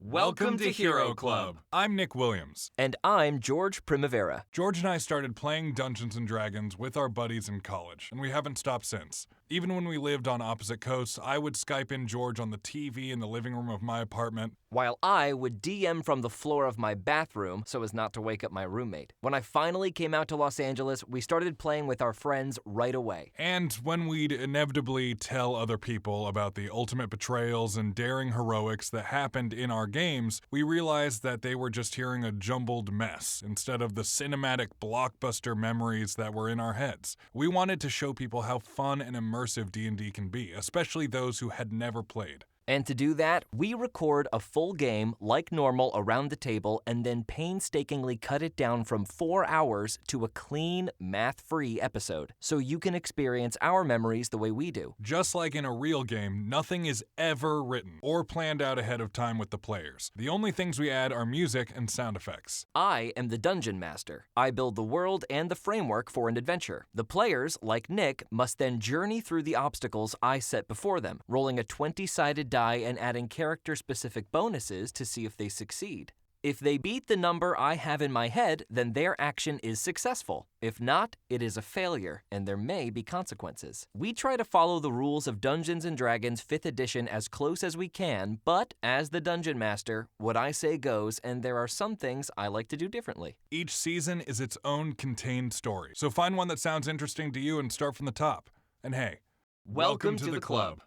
Welcome to Hero Club. I'm Nick Williams. And I'm George Primavera. George and I started playing Dungeons & Dragons with our buddies in college, and we haven't stopped since. Even when we lived on opposite coasts, I would Skype in George on the TV in the living room of my apartment, while I would DM from the floor of my bathroom so as not to wake up my roommate. When I finally came out to Los Angeles, we started playing with our friends right away. And when we'd inevitably tell other people about the ultimate betrayals and daring heroics that happened in our games, we realized that they were just hearing a jumbled mess instead of the cinematic blockbuster memories that were in our heads. We wanted to show people how fun and immersive D&D can be, especially those who had never played. And to do that, we record a full game like normal around the table and then painstakingly cut it down from 4 hours to a clean, math-free episode, so you can experience our memories the way we do. Just like in a real game, nothing is ever written or planned out ahead of time with the players. The only things we add are music and sound effects. I am the Dungeon Master. I build the world and the framework for an adventure. The players, like Nick, must then journey through the obstacles I set before them, rolling a 20-sided die and adding character-specific bonuses to see if they succeed. If they beat the number I have in my head, then their action is successful. If not, it is a failure, and there may be consequences. We try to follow the rules of Dungeons & Dragons 5th edition as close as we can, but as the Dungeon Master, what I say goes, and there are some things I like to do differently. Each season is its own contained story, so find one that sounds interesting to you and start from the top. And hey, welcome to the club.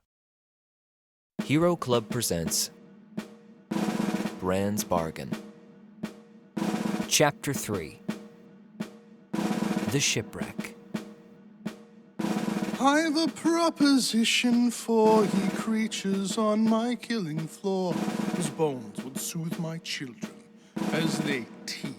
Hero Club presents Bran's Bargain. Chapter 3. The Shipwreck. I've a proposition for ye creatures on my killing floor, whose bones would soothe my children as they teethe.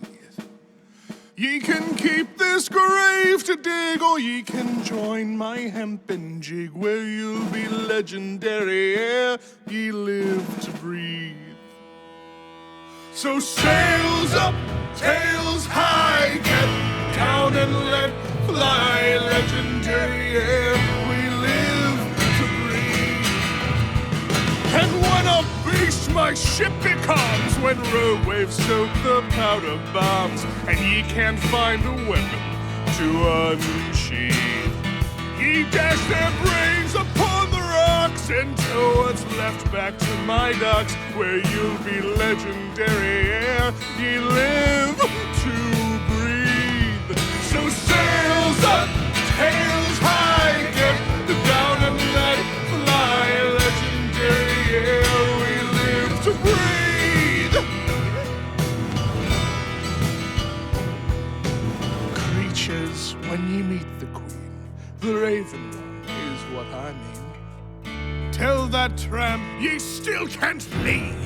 Ye can keep this grave to dig, or ye can join my hempen jig, where you'll be legendary ere ye live to breathe. So sails up, tails high, get down and let fly, legendary ere we live to breathe. And when a beast my ship becomes, when rogue waves soak the powder bombs, and ye can't find a weapon to unsheath, ye dash their brains upon the rocks, and tow what's left back to my docks, where you'll be legendary ere ye live to breathe. So sails up, tails high, get down and let fly, legendary ere we live to breathe. Creatures, when ye meet the queen, the raven one is what I mean. Tell that tramp ye still can't leave.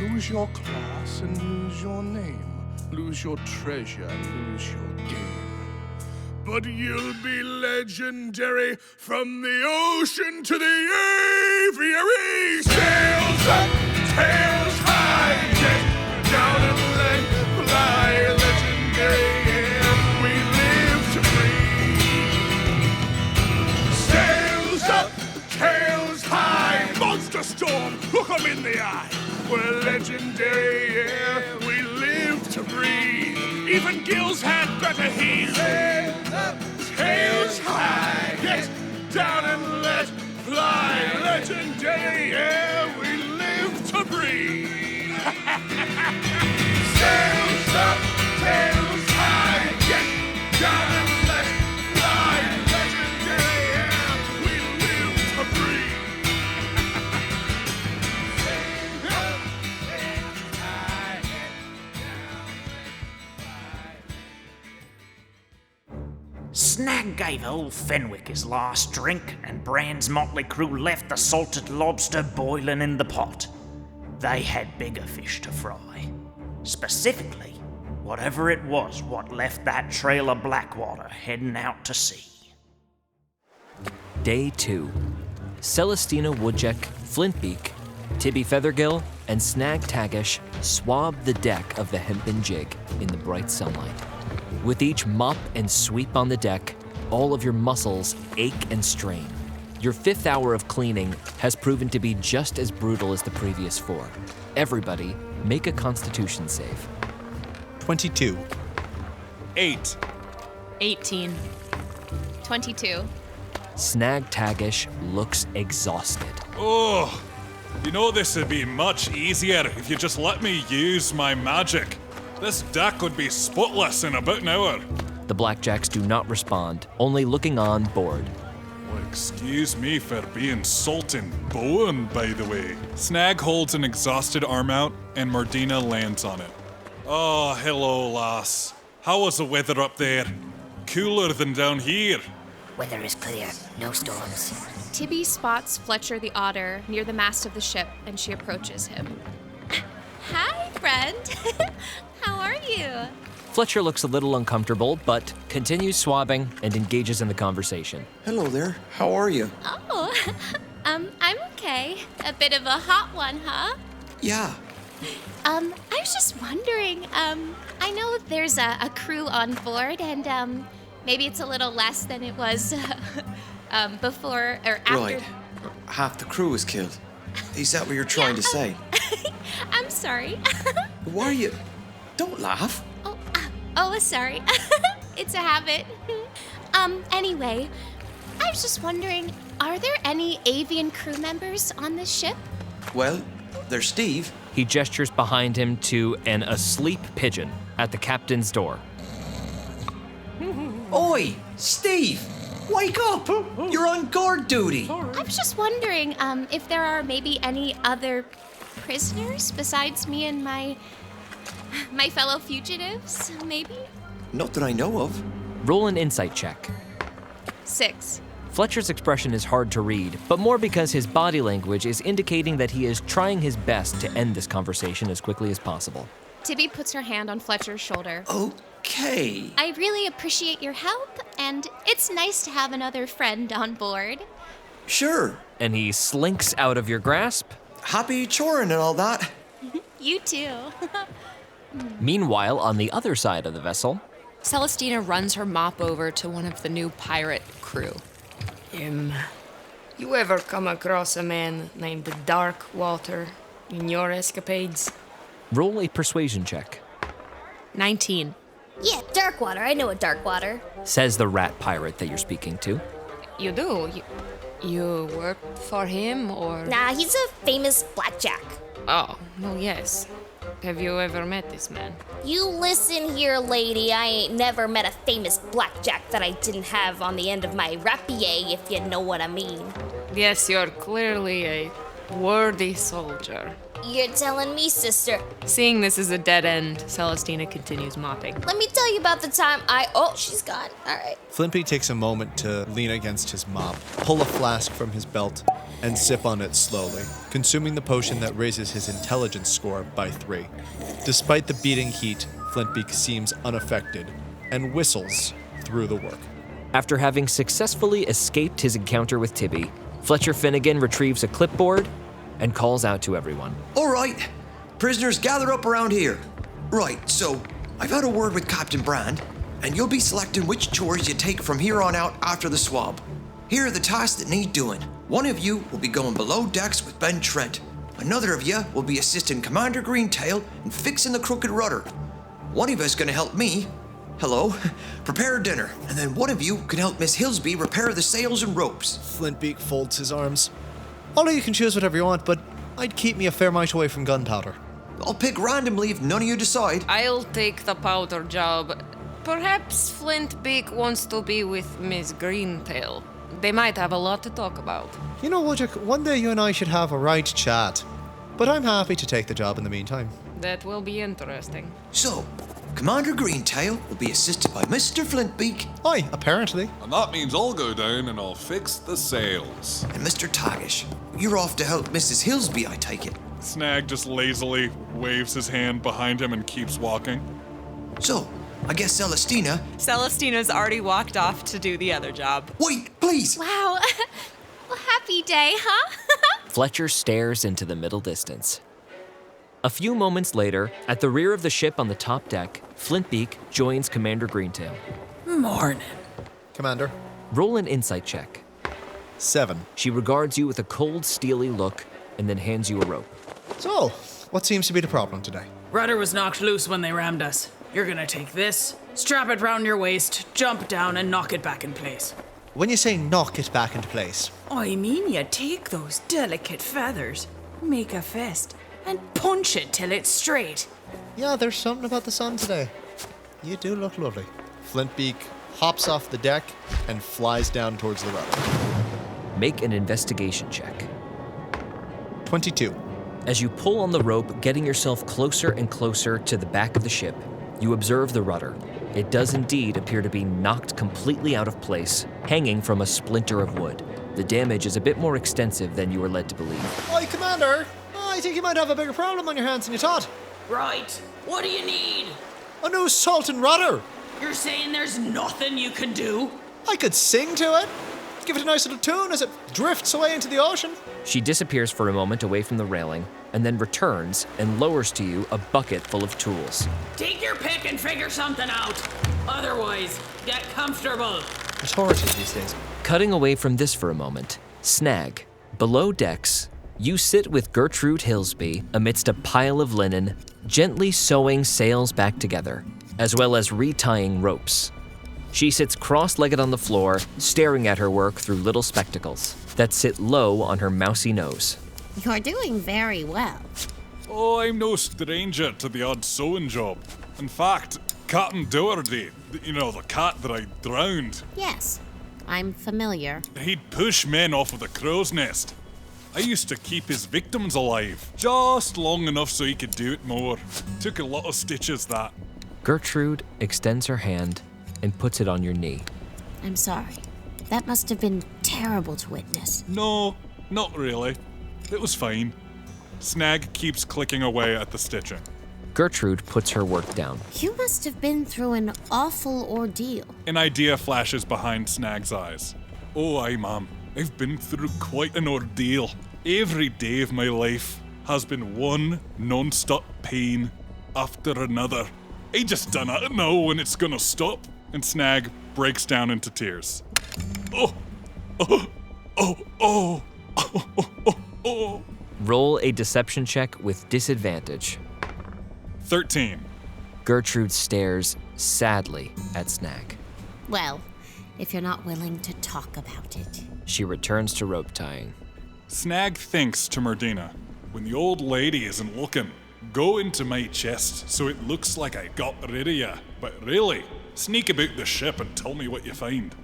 Lose your class and lose your name, lose your treasure and lose your game. But you'll be legendary from the ocean to the aviary. Sails up, tails high, get down and let fly, legendary ere we live to breathe. Sails up, tails high, monster storm, look 'em in the eye. We're legendary ere we live to breathe. Even Gills had better heed. Sails up, tails high, get down and let fly, legendary ere we live to breathe. Sails up, tails high, get down and let fly, legendary ere we live to breathe. Snag gave old Fenwick his last drink, and Bran's motley crew left the salted lobster boiling in the pot. They had bigger fish to fry. Specifically, whatever it was what left that trail of Blackwater heading out to sea. Day 2. Celestyna Wozcyk, Flintbeak, Tibby Feathergill, and Snag Taggish swabbed the deck of the hempen jig in the bright sunlight. With each mop and sweep on the deck, all of your muscles ache and strain. Your 5th hour of cleaning has proven to be just as brutal as the previous 4. Everybody, make a Constitution save. 22. 8. 18. 22. Snag Taggish looks exhausted. Oh, you know this would be much easier if you just let me use my magic. This deck would be spotless in about an hour. The Blackjacks do not respond, only looking on, bored. Well, excuse me for being salt and bone, by the way. Snag holds an exhausted arm out, and Mardina lands on it. Oh, hello, lass. How was the weather up there? Cooler than down here. Weather is clear, no storms. Tibby spots Fletcher the otter near the mast of the ship, and she approaches him. Hi, friend. How are you? Fletcher looks a little uncomfortable, but continues swabbing and engages in the conversation. Hello there. How are you? Oh, I'm okay. A bit of a hot one, huh? Yeah. I was just wondering, I know there's a crew on board, and maybe it's a little less than it was before or after. Right. Half the crew was killed. Is that what you're trying to say? I'm sorry. Why are you... Don't laugh. Sorry. It's a habit. Anyway, I was just wondering, are there any avian crew members on this ship? Well, there's Steve. He gestures behind him to an asleep pigeon at the captain's door. Oi, Steve! Wake up! You're on guard duty. I was just wondering if there are maybe any other prisoners besides me and my fellow fugitives, maybe? Not that I know of. Roll an insight check. 6. Fletcher's expression is hard to read, but more because his body language is indicating that he is trying his best to end this conversation as quickly as possible. Tibby puts her hand on Fletcher's shoulder. Okay. I really appreciate your help, and it's nice to have another friend on board. Sure. And he slinks out of your grasp. Happy choring and all that. You too. Meanwhile, on the other side of the vessel, Celestyna runs her mop over to one of the new pirate crew. You ever come across a man named Darkwater in your escapades? roll a persuasion check, 19. Yeah, Darkwater. I know a Darkwater. says the rat pirate that you're speaking to. You do? You work for him, or...? Nah, he's a famous blackjack. Oh, well, yes. Have you ever met this man? You listen here, lady. I ain't never met a famous blackjack that I didn't have on the end of my rapier, if you know what I mean. Yes, you're clearly a worthy soldier. You're telling me, sister. Seeing this is a dead end, Celestyna continues mopping. Let me tell you about the time Oh, she's gone. All right. Flintbeak takes a moment to lean against his mop, pull a flask from his belt, and sip on it slowly, consuming the potion that raises his intelligence score by 3. Despite the beating heat, Flintbeak seems unaffected and whistles through the work. After having successfully escaped his encounter with Tibby, Fletcher Finnegan retrieves a clipboard and calls out to everyone. All right, prisoners gather up around here. Right, so I've had a word with Captain Brand, and you'll be selecting which chores you take from here on out after the swab. Here are the tasks that need doing. One of you will be going below decks with Ben Trent. Another of you will be assisting Commander Greentail in fixing the crooked rudder. One of us is going to help me, prepare dinner. And then one of you can help Miss Hillsby repair the sails and ropes. Flintbeak folds his arms. All of you can choose whatever you want, but I'd keep me a fair mite away from gunpowder. I'll pick randomly if none of you decide. I'll take the powder job. Perhaps Flintbeak wants to be with Miss Greentail. They might have a lot to talk about. You know, Wozcyk, one day you and I should have a right chat. But I'm happy to take the job in the meantime. That will be interesting. So, Commander Greentail will be assisted by Mr. Flintbeak. Aye, apparently. And that means I'll go down and I'll fix the sails. And Mr. Taggish. You're off to help Mrs. Hillsby, I take it. Snag just lazily waves his hand behind him and keeps walking. So, I guess Celestyna... Celestyna's already walked off to do the other job. Wait, please! Wow. Well, happy day, huh? Fletcher stares into the middle distance. A few moments later, at the rear of the ship on the top deck, Flintbeak joins Commander Greentail. Morning. Commander. Roll an insight check. 7. She regards you with a cold, steely look and then hands you a rope. So, what seems to be the problem today? Rudder was knocked loose when they rammed us. You're gonna take this, strap it round your waist, jump down, and knock it back in place. When you say knock it back into place, I mean, you take those delicate feathers, make a fist, and punch it till it's straight. yeah, there's something about the sun today. You do look lovely. Flintbeak hops off the deck and flies down towards the rudder. Make an investigation check. 22. As you pull on the rope, getting yourself closer and closer to the back of the ship, you observe the rudder. It does indeed appear to be knocked completely out of place, hanging from a splinter of wood. The damage is a bit more extensive than you were led to believe. Oi, Commander! I think you might have a bigger problem on your hands than you thought. Right. What do you need? A new salt and rudder! You're saying there's nothing you can do? I could sing to it. Give it a nice little tune as it drifts away into the ocean. She disappears for a moment away from the railing, and then returns and lowers to you a bucket full of tools. Take your pick and figure something out. Otherwise, get comfortable. Authority these days. Cutting away from this for a moment, Snag. Below decks, you sit with Gertrude Hillsby amidst a pile of linen, gently sewing sails back together, as well as retying ropes. She sits cross-legged on the floor, staring at her work through little spectacles that sit low on her mousy nose. You're doing very well. Oh, I'm no stranger to the odd sewing job. In fact, Captain Doherty, the cat that I drowned, Yes, I'm familiar. he'd push men off of the crow's nest. I used to keep his victims alive, just long enough so he could do it more. Took a lot of stitches, that. Gertrude extends her hand and puts it on your knee. I'm sorry. That must have been terrible to witness. No, not really. It was fine. Snag keeps clicking away at the stitching. Gertrude puts her work down. You must have been through an awful ordeal. An idea flashes behind Snag's eyes. Oh, aye, ma'am. I've been through quite an ordeal. Every day of my life has been one non-stop pain after another. I just don't know when it's gonna stop. And Snag breaks down into tears. Roll a deception check with disadvantage. 13. Gertrude stares sadly at Snag. Well, if you're not willing to talk about it. She returns to rope tying. Snag thinks to Merdina, when the old lady isn't looking, go into my chest so it looks like I got rid of ya. But really, sneak about the ship and tell me what you find.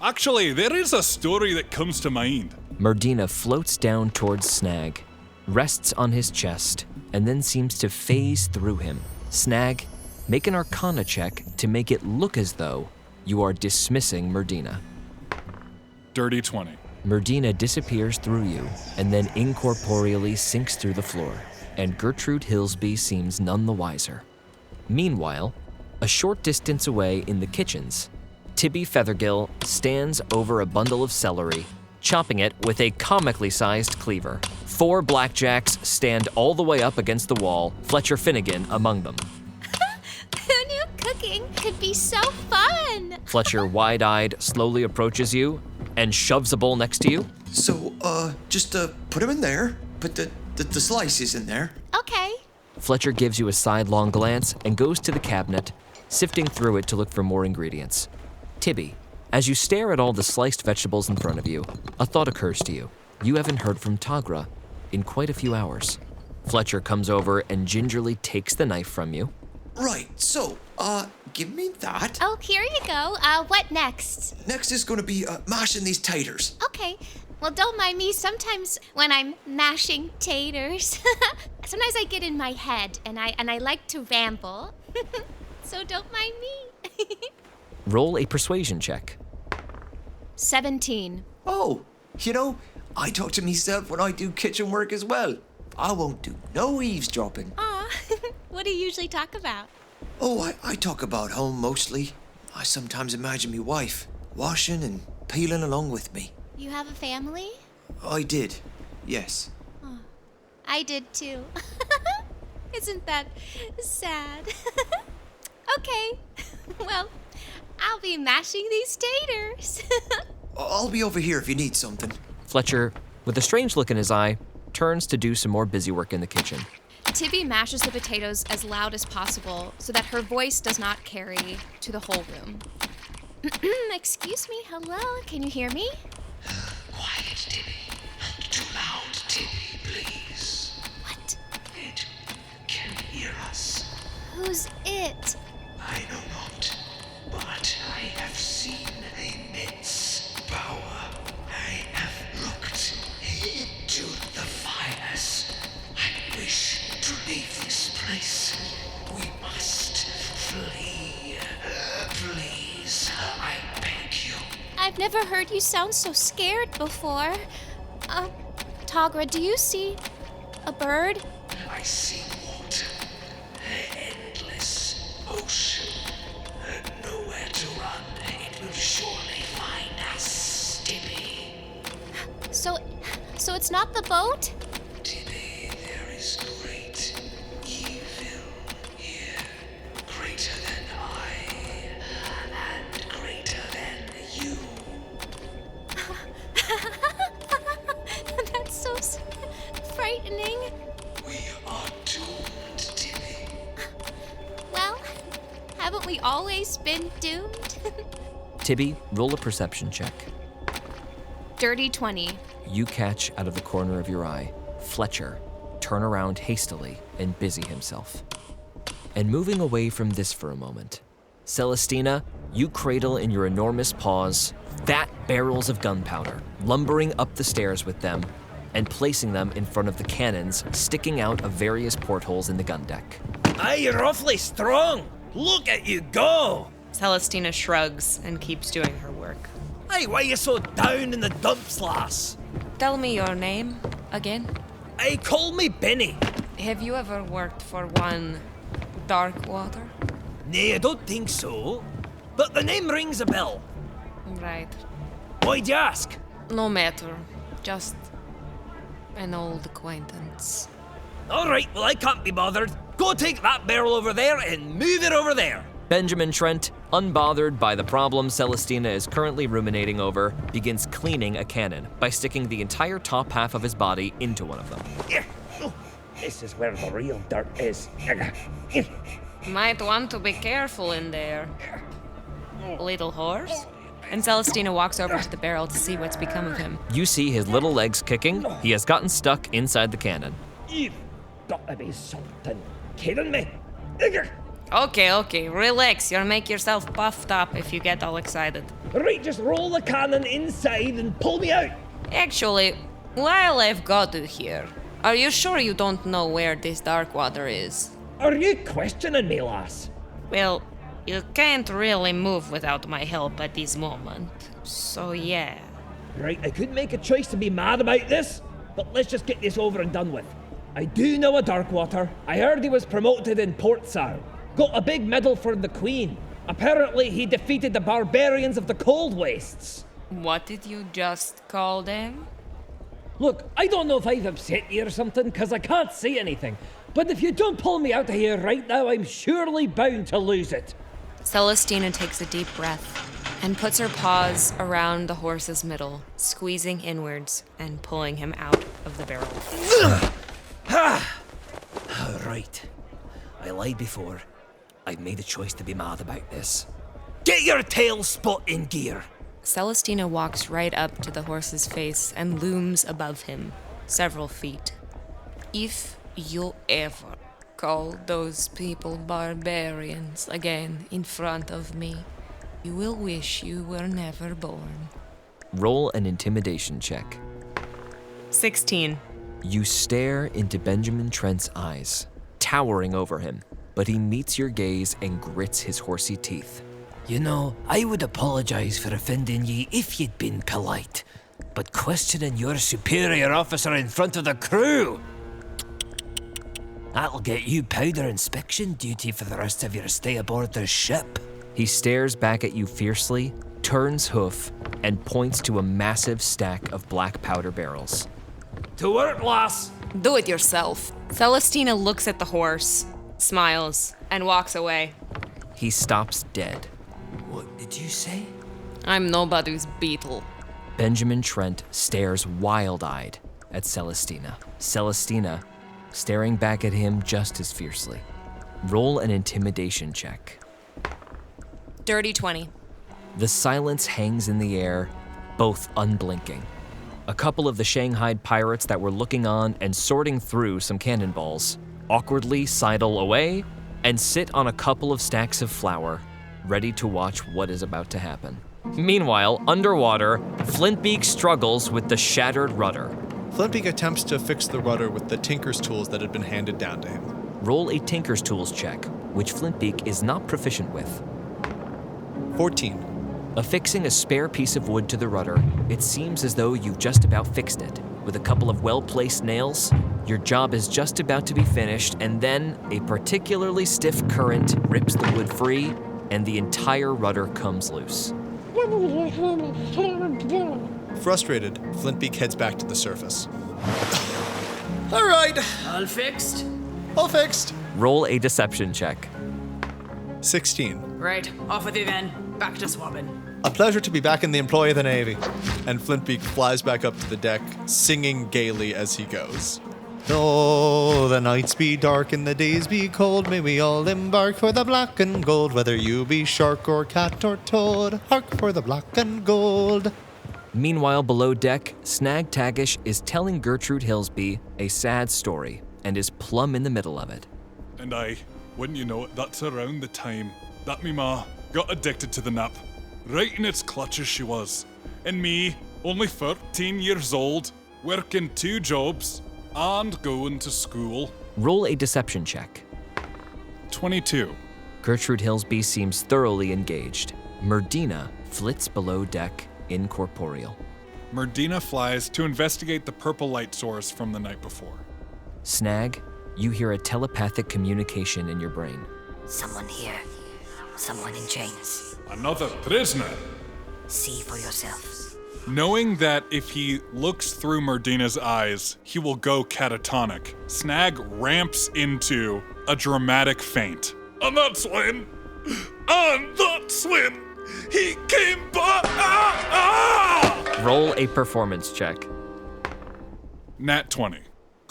Actually, there is a story that comes to mind. Merdina floats down towards Snag, rests on his chest, and then seems to phase through him. Snag, make an Arcana check to make it look as though you are dismissing Merdina. Dirty 20. Merdina disappears through you and then incorporeally sinks through the floor, and Gertrude Hillsby seems none the wiser. Meanwhile, a short distance away in the kitchens, Tibby Feathergill stands over a bundle of celery, chopping it with a comically sized cleaver. 4 blackjacks stand all the way up against the wall, Fletcher Finnegan among them. Who knew cooking could be so fun? Fletcher, wide-eyed, slowly approaches you and shoves a bowl next to you. So, just put them in there. Put the slices in there. Okay. Fletcher gives you a sidelong glance and goes to the cabinet, sifting through it to look for more ingredients. Tibby, as you stare at all the sliced vegetables in front of you, a thought occurs to you. You haven't heard from Tagra in quite a few hours. Fletcher comes over and gingerly takes the knife from you. Right, so, give me that. Oh, here you go. What next? Next is gonna be, mashing these taters. Okay. Well, don't mind me. Sometimes when I'm mashing taters, sometimes I get in my head and I like to ramble. So don't mind me. Roll a persuasion check. 17. Oh, I talk to myself when I do kitchen work as well. I won't do no eavesdropping. Aw, what do you usually talk about? Oh, I talk about home mostly. I sometimes imagine me wife washing and peeling along with me. You have a family? I did, yes. Oh, I did too. Isn't that sad? Okay, well, I'll be mashing these taters. I'll be over here if you need something. Fletcher, with a strange look in his eye, turns to do some more busy work in the kitchen. Tibby mashes the potatoes as loud as possible so that her voice does not carry to the whole room. Excuse me, hello, can you hear me? Quiet, Tibby. Not too loud, Tibby, please. What? It can hear us. Who's it? I know not, but I have seen immense power. I have looked into the fires. I wish to leave this place. We must flee. Please, I beg you. I've never heard you sound so scared before. Tagra, do you see a bird? I see water. Endless ocean. Nowhere to run. It will surely find us, Tibby. So it's not the boat? Tibby, there is great evil here. Greater than I, and greater than you. That's so frightening. We are doomed, Tibby. Well, haven't we always been doomed? Tibby, roll a perception check. Dirty 20. You catch out of the corner of your eye Fletcher turn around hastily and busy himself. And moving away from this for a moment, Celestyna, you cradle in your enormous paws fat barrels of gunpowder, lumbering up the stairs with them and placing them in front of the cannons sticking out of various portholes in the gun deck. Aye, you're awfully strong. Look at you go. Celestyna shrugs and keeps doing her work. Aye, why you so down in the dumps, lass? Tell me your name again. Aye, call me Benny. Have you ever worked for one Darkwater? Nay, I don't think so. But the name rings a bell. Right. Why'd you ask? No matter. Just an old acquaintance. All right, well, I can't be bothered. Go take that barrel over there and move it over there. Benjamin Trent, unbothered by the problem Celestyna is currently ruminating over, begins cleaning a cannon by sticking the entire top half of his body into one of them. This is where the real dirt is. Might want to be careful in there. Little horse? And Celestyna walks over to the barrel to see what's become of him. You see his little legs kicking. He has gotten stuck inside the cannon. You've got to be something kidding me. Okay, relax. You'll make yourself puffed up if you get all excited. Right, just roll the cannon inside and pull me out. Actually, while I've got you here, are you sure you don't know where this Darkwater is? Are you questioning me, lass? Well, you can't really move without my help at this moment. So yeah. Right, I could make a choice to be mad about this, but let's just get this over and done with. I do know a Darkwater. I heard he was promoted in Port Sow. Got a big medal for the Queen. Apparently he defeated the barbarians of the Cold Wastes. What did you just call them? Look, I don't know if I've upset you or something, because I can't see anything. But if you don't pull me out of here right now, I'm surely bound to lose it. Celestyna takes a deep breath and puts her paws around the horse's middle, squeezing inwards and pulling him out of the barrel. Right. I lied before. I've made a choice to be mad about this. Get your tail spot in gear. Celestyna walks right up to the horse's face and looms above him, several feet. If you ever call those people barbarians again in front of me, you will wish you were never born. Roll an intimidation check. 16. You stare into Benjamin Trent's eyes, towering over him, but he meets your gaze and grits his horsey teeth. You know, I would apologize for offending ye if you'd been polite, but questioning your superior officer in front of the crew, that'll get you powder inspection duty for the rest of your stay aboard the ship. He stares back at you fiercely, turns hoof, and points to a massive stack of black powder barrels. To work, lass! Do it yourself. Celestyna looks at the horse, smiles, and walks away. He stops dead. What did you say? I'm nobody's beetle. Benjamin Trent stares wild-eyed at Celestyna. Celestyna staring back at him just as fiercely. Roll an intimidation check. Dirty 20. The silence hangs in the air, both unblinking. A couple of the Shanghaied pirates that were looking on and sorting through some cannonballs awkwardly sidle away and sit on a couple of stacks of flour, ready to watch what is about to happen. Meanwhile, underwater, Flintbeak struggles with the shattered rudder. Flintbeak attempts to fix the rudder with the tinker's tools that had been handed down to him. Roll a tinker's tools check, which Flintbeak is not proficient with. 14. Affixing a spare piece of wood to the rudder, it seems as though you've just about fixed it. With a couple of well-placed nails, your job is just about to be finished, and then a particularly stiff current rips the wood free, and the entire rudder comes loose. Frustrated, Flintbeak heads back to the surface. All right. All fixed? All fixed. Roll a deception check. 16. Right, off with you then. Back to swabbing. A pleasure to be back in the employ of the Navy. And Flintbeak flies back up to the deck, singing gaily as he goes. Though the nights be dark and the days be cold, may we all embark for the black and gold. Whether you be shark or cat or toad, hark for the black and gold. Meanwhile, below deck, Snag Taggish is telling Gertrude Hillsby a sad story and is plumb in the middle of it. And wouldn't you know it, that's around the time that me ma got addicted to the nap. Right in its clutches she was. And me, only 13 years old, working 2 jobs and going to school. Roll a deception check. 22. Gertrude Hillsby seems thoroughly engaged. Merdina flits below deck, incorporeal. Merdina flies to investigate the purple light source from the night before. Snag, you hear a telepathic communication in your brain. Someone here. Someone in chains. Another prisoner. See for yourself. Knowing that if he looks through Merdina's eyes, he will go catatonic, Snag ramps into a dramatic feint. And that's when he came back. Roll a performance check. Nat 20.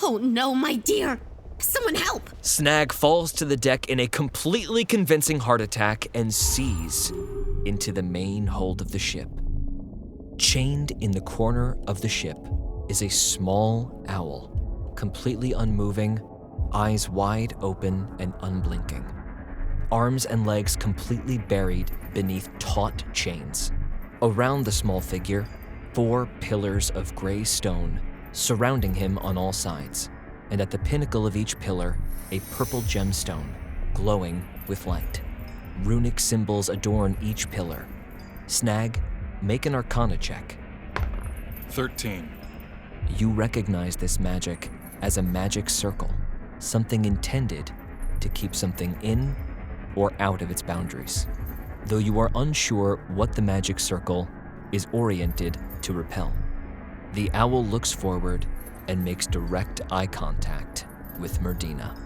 Oh no, my dear. Someone help! Snag falls to the deck in a completely convincing heart attack and sees into the main hold of the ship. Chained in the corner of the ship is a small owl, completely unmoving, eyes wide open and unblinking. Arms and legs completely buried beneath taut chains. Around the small figure, 4 pillars of gray stone surrounding him on all sides. And at the pinnacle of each pillar, a purple gemstone, glowing with light. Runic symbols adorn each pillar. Snag, make an Arcana check. 13. You recognize this magic as a magic circle, something intended to keep something in or out of its boundaries, though you are unsure what the magic circle is oriented to repel. The owl looks forward and makes direct eye contact with Merdina,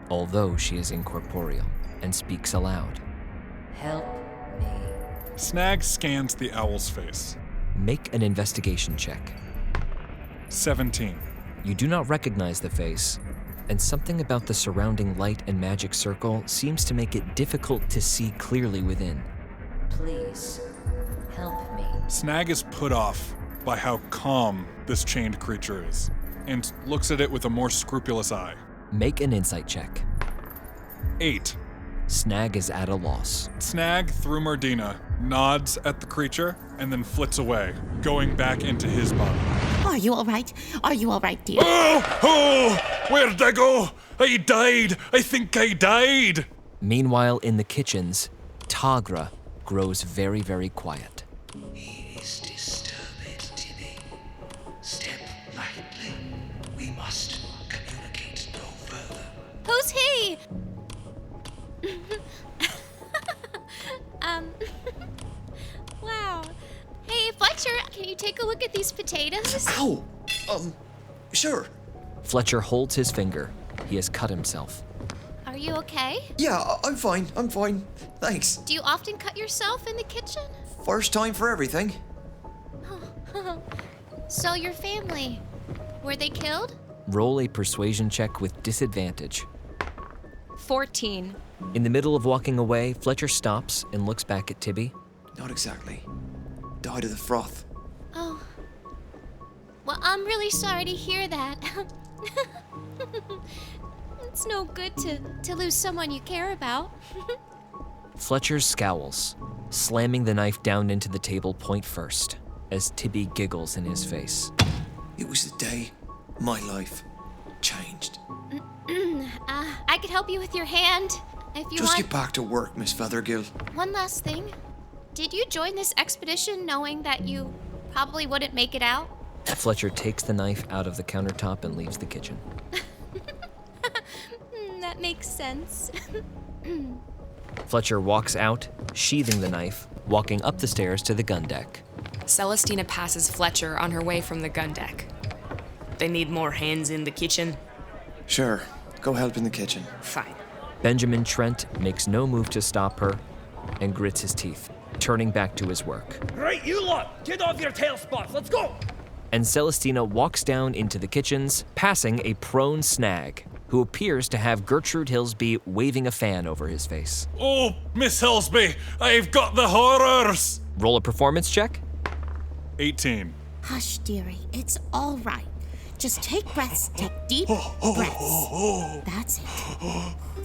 although she is incorporeal, and speaks aloud. Help me. Snag scans the owl's face. Make an investigation check. 17. You do not recognize the face, and something about the surrounding light and magic circle seems to make it difficult to see clearly within. Please, help me. Snag is put off by how calm this chained creature is, and looks at it with a more scrupulous eye. Make an insight check. 8. Snag is at a loss. Snag, through Merdina, nods at the creature and then flits away, going back into his body. Are you all right? Are you all right, dear? Oh! Where'd I go? I died! I think I died! Meanwhile, in the kitchens, Tagra grows very, very quiet. He is disturbed, Tibby. Step lightly. We must communicate no further. Who's he? Wow. Hey, Fletcher, can you take a look at these potatoes? Ow! Sure. Fletcher holds his finger. He has cut himself. Are you okay? Yeah, I'm fine. Thanks. Do you often cut yourself in the kitchen? First time for everything. Oh, So your family, were they killed? Roll a persuasion check with disadvantage. 14. In the middle of walking away, Fletcher stops and looks back at Tibby. Not exactly. Died of the froth. Oh. Well, I'm really sorry to hear that. It's no good to lose someone you care about. Fletcher scowls, slamming the knife down into the table point first, as Tibby giggles in his face. It was the day my life changed. I could help you with your hand if you Just want. get back to work, Miss Feathergill. One last thing. Did you join this expedition knowing that you probably wouldn't make it out? Fletcher takes the knife out of the countertop and leaves the kitchen. That makes sense. Fletcher walks out, sheathing the knife, walking up the stairs to the gun deck. Celestyna passes Fletcher on her way from the gun deck. They need more hands in the kitchen. Sure, go help in the kitchen. Fine. Benjamin Trent makes no move to stop her and grits his teeth, turning back to his work. Right, you lot, get off your tail spots. Let's go. And Celestyna walks down into the kitchens, passing a prone Snag, who appears to have Gertrude Hillsby waving a fan over his face. Oh, Miss Hillsby, I've got the horrors! Roll a performance check. 18. Hush, dearie. It's all right. Just take breaths. Take deep breaths. That's it.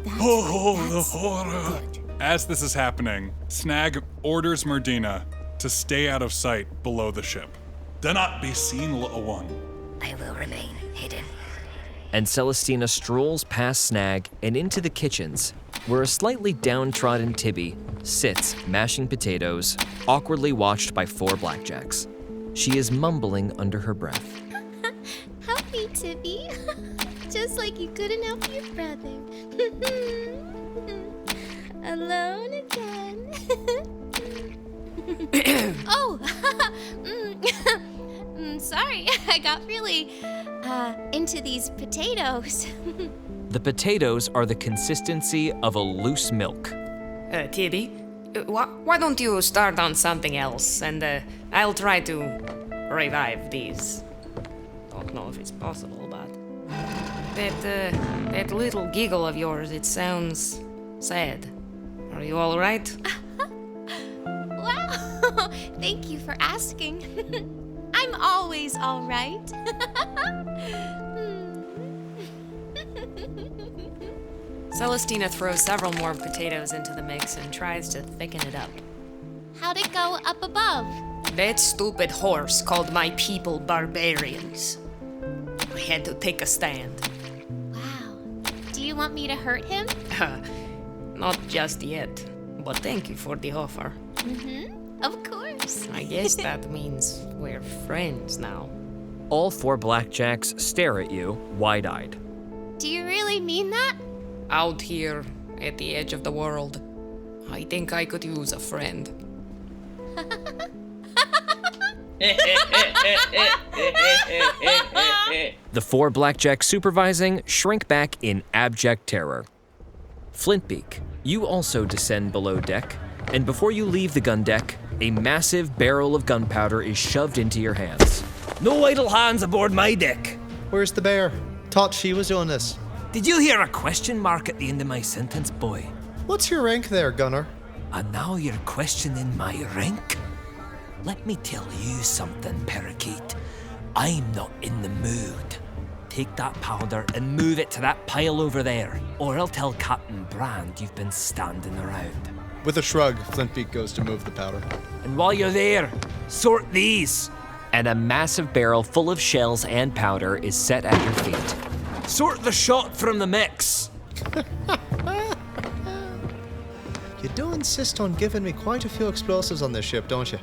That's right. That's good. As this is happening, Snag orders Merdina to stay out of sight below the ship. Do not be seen, little one. I will remain hidden. And Celestyna strolls past Snag and into the kitchens, where a slightly downtrodden Tibby sits mashing potatoes, awkwardly watched by 4 blackjacks. She is mumbling under her breath. Help me, Tibby. Just like you couldn't help your brother. Alone again. Oh, sorry. I got really into these potatoes. The potatoes are the consistency of a loose milk. Tibby, why don't you start on something else, and I'll try to revive these. Don't know if it's possible, but that little giggle of yours, it sounds sad. Are you all right? Wow. Thank you for asking. I'm always all right. Celestyna throws several more potatoes into the mix and tries to thicken it up. How'd it go up above? That stupid horse called my people barbarians. I had to take a stand. Wow. Do you want me to hurt him? Not just yet, but thank you for the offer. Of course. I guess that means we're friends now. All 4 blackjacks stare at you, wide-eyed. Do you really mean that? Out here, at the edge of the world, I think I could use a friend. The 4 blackjacks supervising shrink back in abject terror. Flintbeak, you also descend below deck, and before you leave the gun deck, a massive barrel of gunpowder is shoved into your hands. No idle hands aboard my deck. Where's the bear? Thought she was doing this. Did you hear a question mark at the end of my sentence, boy? What's your rank there, Gunner? And now you're questioning my rank? Let me tell you something, parakeet. I'm not in the mood. Take that powder and move it to that pile over there, or I'll tell Captain Brand you've been standing around. With a shrug, Flintbeak goes to move the powder. And while you're there, sort these. And a massive barrel full of shells and powder is set at your feet. Sort the shot from the mix. You do insist on giving me quite a few explosives on this ship, don't you?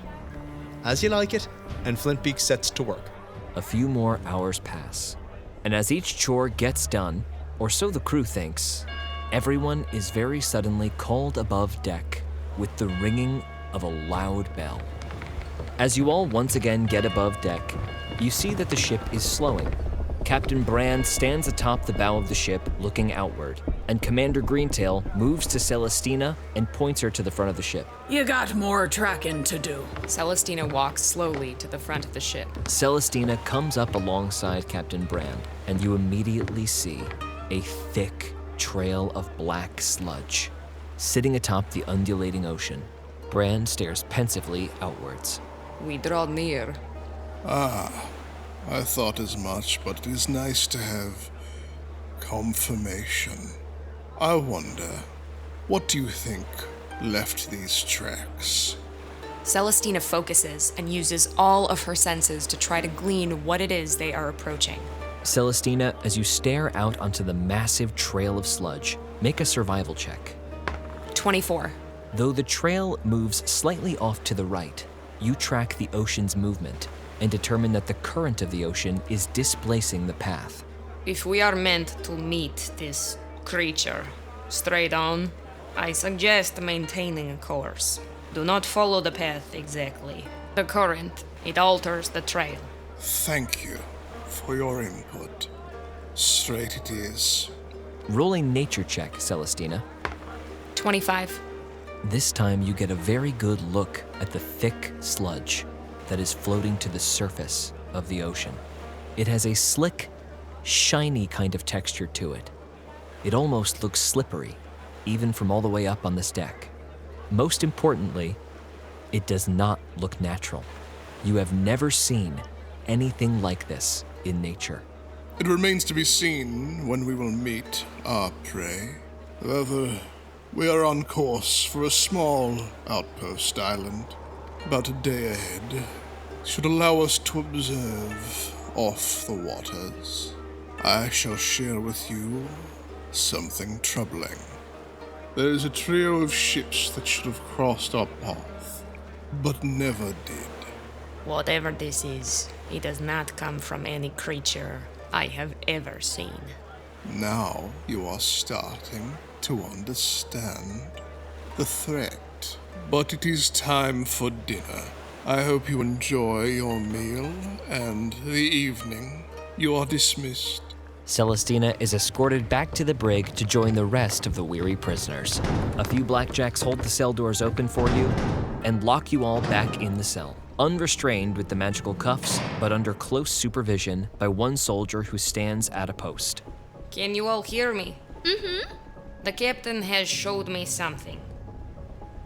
As you like it, and Flintbeak sets to work. A few more hours pass, and as each chore gets done, or so the crew thinks, everyone is very suddenly called above deck with the ringing of a loud bell. As you all once again get above deck, you see that the ship is slowing, Captain Brand stands atop the bow of the ship, looking outward, and Commander Greentail moves to Celestyna and points her to the front of the ship. You got more tracking to do. Celestyna walks slowly to the front of the ship. Celestyna comes up alongside Captain Brand, and you immediately see a thick trail of black sludge sitting atop the undulating ocean. Brand stares pensively outwards. We draw near. I thought as much, but it is nice to have confirmation. I wonder, what do you think left these tracks? Celestyna focuses and uses all of her senses to try to glean what it is they are approaching. Celestyna, as you stare out onto the massive trail of sludge, make a survival check. 24. Though the trail moves slightly off to the right, you track the ocean's movement and determine that the current of the ocean is displacing the path. If we are meant to meet this creature straight on, I suggest maintaining a course. Do not follow the path exactly. The current, it alters the trail. Thank you for your input. Straight it is. Roll a nature check, Celestyna. 25. This time you get a very good look at the thick sludge that is floating to the surface of the ocean. It has a slick, shiny kind of texture to it. It almost looks slippery, even from all the way up on this deck. Most importantly, it does not look natural. You have never seen anything like this in nature. It remains to be seen when we will meet our prey. However, we are on course for a small outpost island, about a day ahead. Should allow us to observe off the waters. I shall share with you something troubling. There is a trio of ships that should have crossed our path, but never did. Whatever this is, it does not come from any creature I have ever seen. Now you are starting to understand the threat. But it is time for dinner. I hope you enjoy your meal and the evening. You are dismissed. Celestyna is escorted back to the brig to join the rest of the weary prisoners. A few blackjacks hold the cell doors open for you and lock you all back in the cell, unrestrained with the magical cuffs, but under close supervision by one soldier who stands at a post. Can you all hear me? Mm-hmm. The captain has showed me something.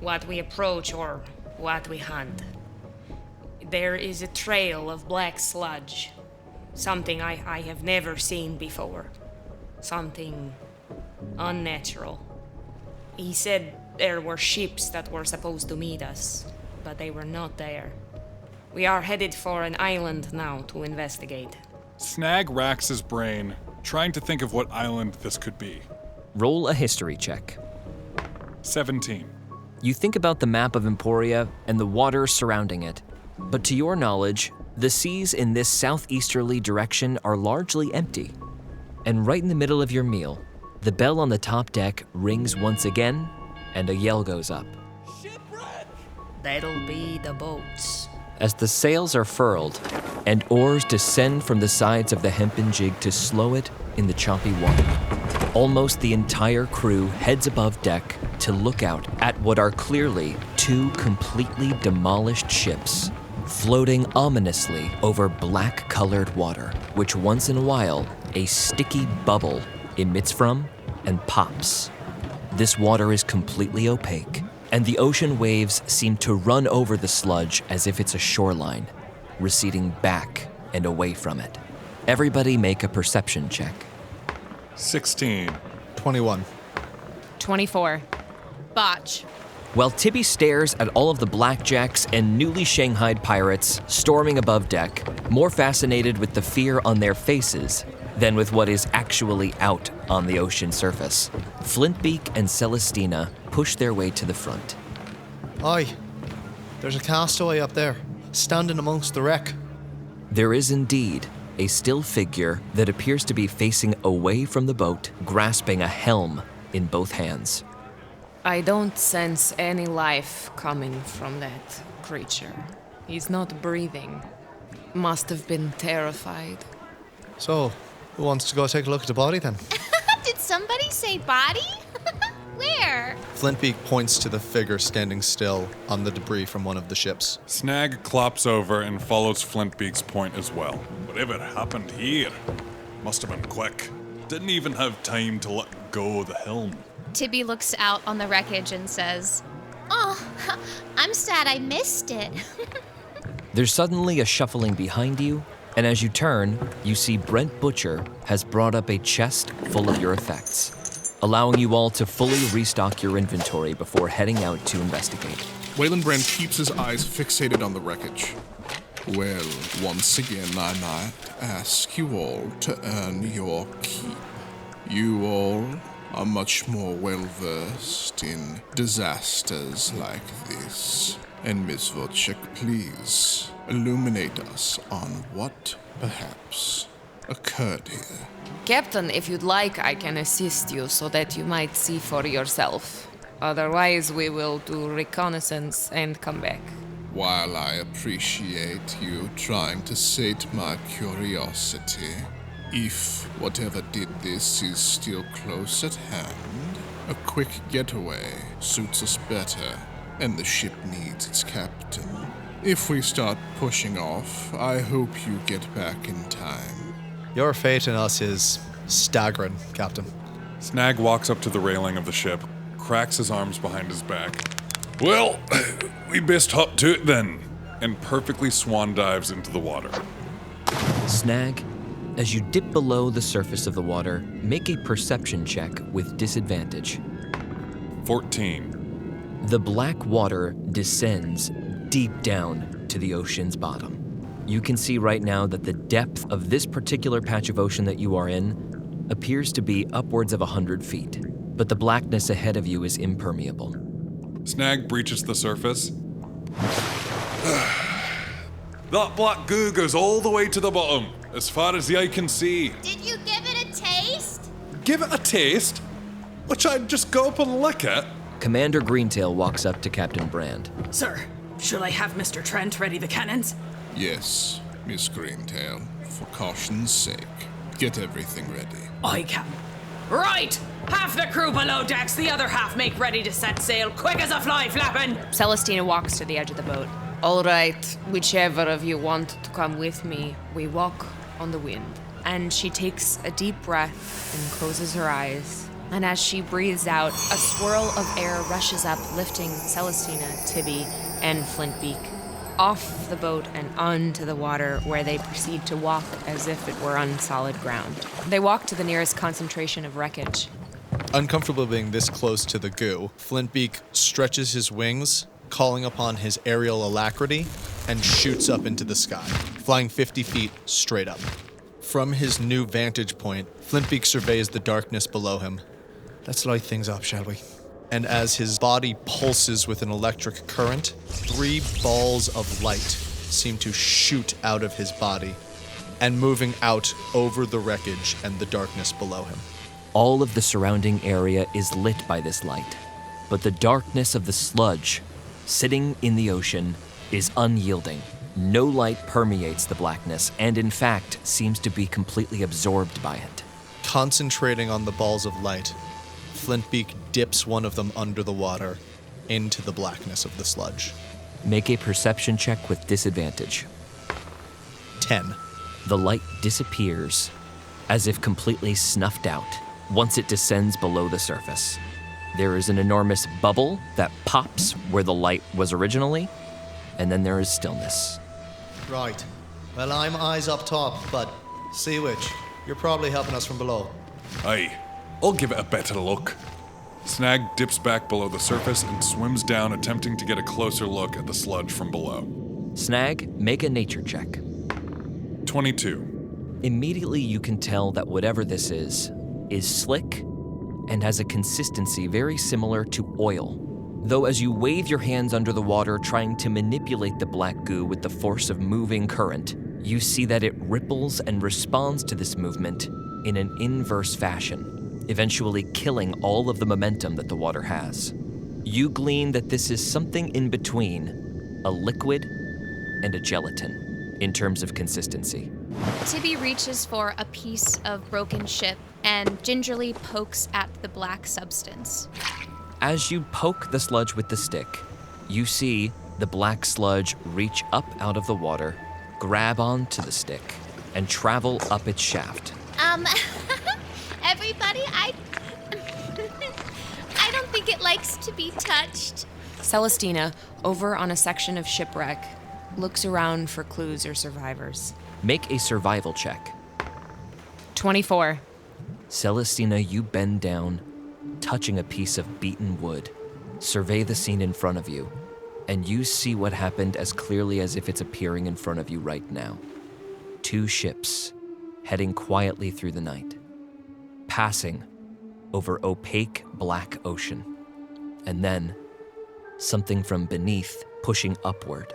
What we approach or what we hunt. There is a trail of black sludge. Something I have never seen before. Something unnatural. He said there were ships that were supposed to meet us, but they were not there. We are headed for an island now to investigate. Snag racks his brain, trying to think of what island this could be. Roll a history check. 17. You think about the map of Emporia and the water surrounding it, but to your knowledge, the seas in this southeasterly direction are largely empty. And right in the middle of your meal, the bell on the top deck rings once again, and a yell goes up. Shipwreck! That'll be the boats. As the sails are furled, and oars descend from the sides of the hempen jig to slow it in the choppy water. Almost the entire crew heads above deck to look out at what are clearly two completely demolished ships, floating ominously over black-colored water, which once in a while a sticky bubble emits from and pops. This water is completely opaque, and the ocean waves seem to run over the sludge as if it's a shoreline, receding back and away from it. Everybody make a perception check. 16. 21. 24. Botch. While Tibby stares at all of the blackjacks and newly shanghaied pirates storming above deck, more fascinated with the fear on their faces than with what is actually out on the ocean surface, Flintbeak and Celestyna push their way to the front. Aye, there's a castaway up there, standing amongst the wreck. There is indeed a still figure that appears to be facing away from the boat, grasping a helm in both hands. I don't sense any life coming from that creature. He's not breathing. Must have been terrified. So, Who wants to go take a look at the body then? Did somebody say body? Where? Flintbeak points to the figure standing still on the debris from one of the ships. Snag clops over and follows Flintbeak's point as well. Whatever happened here? Must have been quick. Didn't even have time to let go of the helm. Tibby looks out on the wreckage and says, "Oh, I'm sad I missed it." There's suddenly a shuffling behind you, and as you turn, you see Brent Butcher has brought up a chest full of your effects, allowing you all to fully restock your inventory before heading out to investigate. Wayland Brand keeps his eyes fixated on the wreckage. Well, once again, I might ask you all to earn your keep. You all are much more well-versed in disasters like this. And Miss Wozcyk, please illuminate us on what perhaps occurred here. Captain, if you'd like, I can assist you so that you might see for yourself. Otherwise, we will do reconnaissance and come back. While I appreciate you trying to sate my curiosity, if whatever did this is still close at hand, a quick getaway suits us better, and the ship needs its captain. If we start pushing off, I hope you get back in time. Your fate in us is staggering, Captain. Snag walks up to the railing of the ship, cracks his arms behind his back. Well, we best hop to it then, and perfectly swan dives into the water. Snag, as you dip below the surface of the water, make a perception check with disadvantage. 14. The black water descends deep down to the ocean's bottom. You can see right now that the depth of this particular patch of ocean that you are in appears to be upwards of 100 feet, but the blackness ahead of you is impermeable. Snag breaches the surface. That black goo goes all the way to the bottom, as far as the eye can see. Did you give it a taste? Give it a taste? Which I'd just go up and lick it? Commander Greentail walks up to Captain Brand. Sir, should I have Mr. Trent ready the cannons? Yes, Miss Greentail, for caution's sake, get everything ready. I can. Right! Half the crew below decks, the other half make ready to set sail, quick as a fly flapping! Celestyna walks to the edge of the boat. All right, whichever of you want to come with me, we walk on the wind. And she takes a deep breath and closes her eyes. And as she breathes out, a swirl of air rushes up, lifting Celestyna, Tibby, and Flintbeak off the boat and onto the water, where they proceed to walk as if it were on solid ground. They walk to the nearest concentration of wreckage. Uncomfortable being this close to the goo, Flintbeak stretches his wings, calling upon his aerial alacrity, and shoots up into the sky, flying 50 feet straight up. From his new vantage point, Flintbeak surveys the darkness below him. Let's light things up, shall we? And as his body pulses with an electric current, 3 balls of light seem to shoot out of his body and moving out over the wreckage and the darkness below him. All of the surrounding area is lit by this light, but the darkness of the sludge sitting in the ocean is unyielding. No light permeates the blackness, and in fact seems to be completely absorbed by it. Concentrating on the balls of light, Flintbeak dips one of them under the water into the blackness of the sludge. Make a perception check with disadvantage. 10. The light disappears, as if completely snuffed out, once it descends below the surface. There is an enormous bubble that pops where the light was originally, and then there is stillness. Right. Well, I'm eyes up top, but Sea Witch, you're probably helping us from below. Aye, I'll give it a better look. Snag dips back below the surface and swims down, attempting to get a closer look at the sludge from below. Snag, make a nature check. 22. Immediately you can tell that whatever this is slick and has a consistency very similar to oil. Though as you wave your hands under the water trying to manipulate the black goo with the force of moving current, you see that it ripples and responds to this movement in an inverse fashion, eventually killing all of the momentum that the water has. You glean that this is something in between a liquid and a gelatin in terms of consistency. Tibby reaches for a piece of broken ship and gingerly pokes at the black substance. As you poke the sludge with the stick, you see the black sludge reach up out of the water, grab onto the stick, and travel up its shaft. Everybody, I don't think it likes to be touched. Celestyna, over on a section of Shipwreck, looks around for clues or survivors. Make a survival check. 24. Celestyna, you bend down, touching a piece of beaten wood. Survey the scene in front of you, and you see what happened as clearly as if it's appearing in front of you right now. 2 ships heading quietly through the night, passing over opaque black ocean, and then something from beneath pushing upward.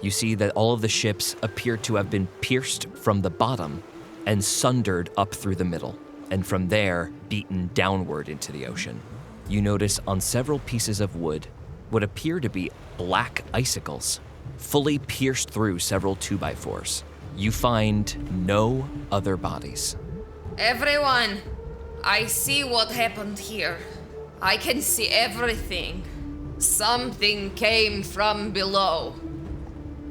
You see that all of the ships appear to have been pierced from the bottom and sundered up through the middle, and from there beaten downward into the ocean. You notice on several pieces of wood what appear to be black icicles, fully pierced through several 2x4s. You find no other bodies. Everyone, I see what happened here. I can see everything. Something came from below.